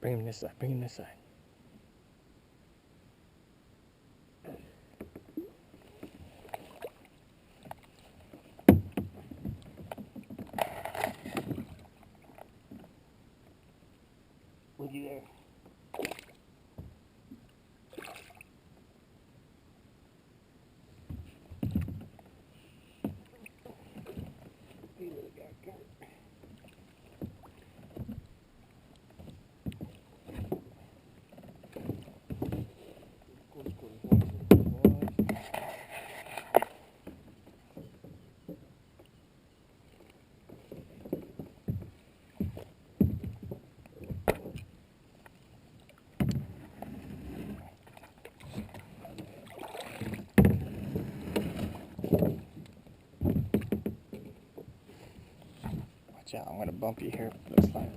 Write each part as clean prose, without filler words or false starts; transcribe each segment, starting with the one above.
Bring him this side. Bring him this side. Looky there. Hey, little guy, come. Watch out, I'm gonna bump you here. Looks like.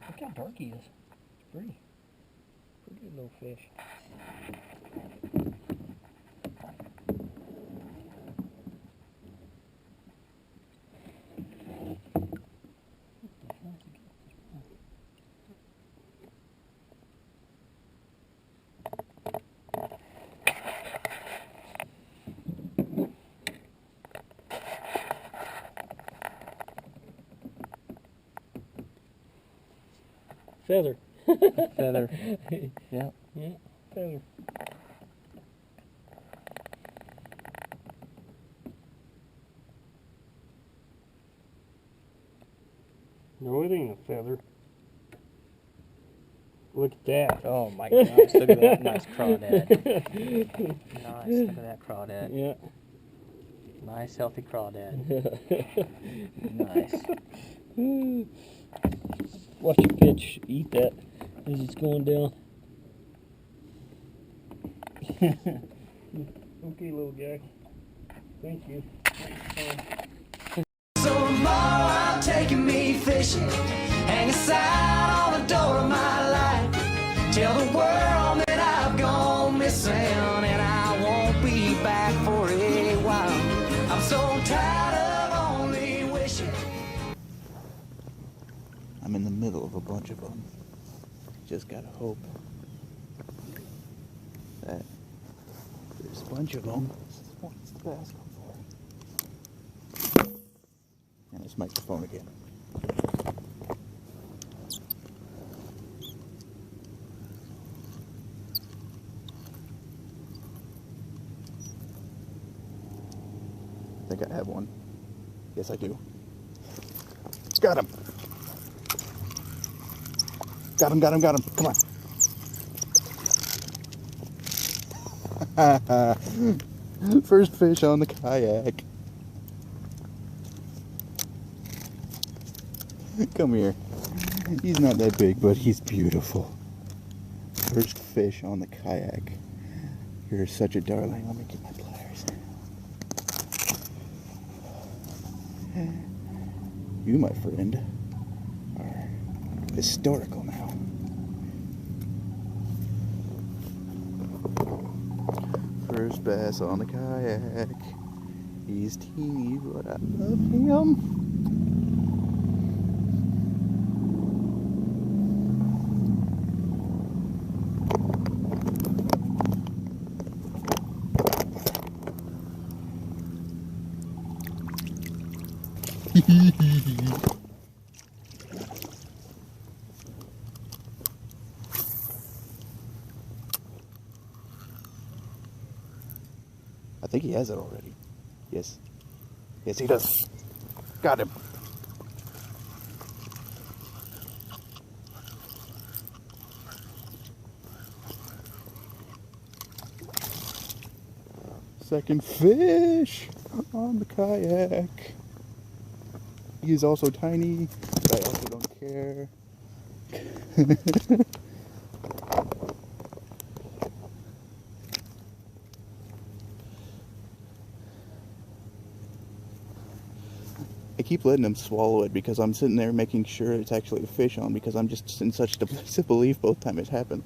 Look how dark he is. It's pretty little fish. Feather. Feather. Yeah. Yeah. Feather. No, it ain't a feather. Look at that. Oh my gosh, look at that nice crawdad. Nice, look at that crawdad. Yeah. Nice healthy crawdad. Nice. Watch your pitch eat that as it's going down. Okay, little guy. Thank you. So tomorrow I'm taking me fishing, hang a sign on the door of my life. Tell the world that I've gone missing and I won't be back for a while. I'm so tired of only wishing. I'm in the middle of a bunch of them. Just gotta hope that there's a bunch of them. What's the bass come for? And this microphone again. I think I have one. Yes, I do. Got him. Got him, got him, got him. Come on. First fish on the kayak. Come here. He's not that big, but he's beautiful. First fish on the kayak. You're such a darling. Let me get my pliers. You, my friend, are historical now. First bass on the kayak. He's teeny, but I love him. I think he has it already. Yes. Yes, he does. Got him. Second fish on the kayak. He is also tiny, but I also don't care. I keep letting him swallow it because I'm sitting there making sure it's actually a fish on because I'm just in such disbelief both times it happened.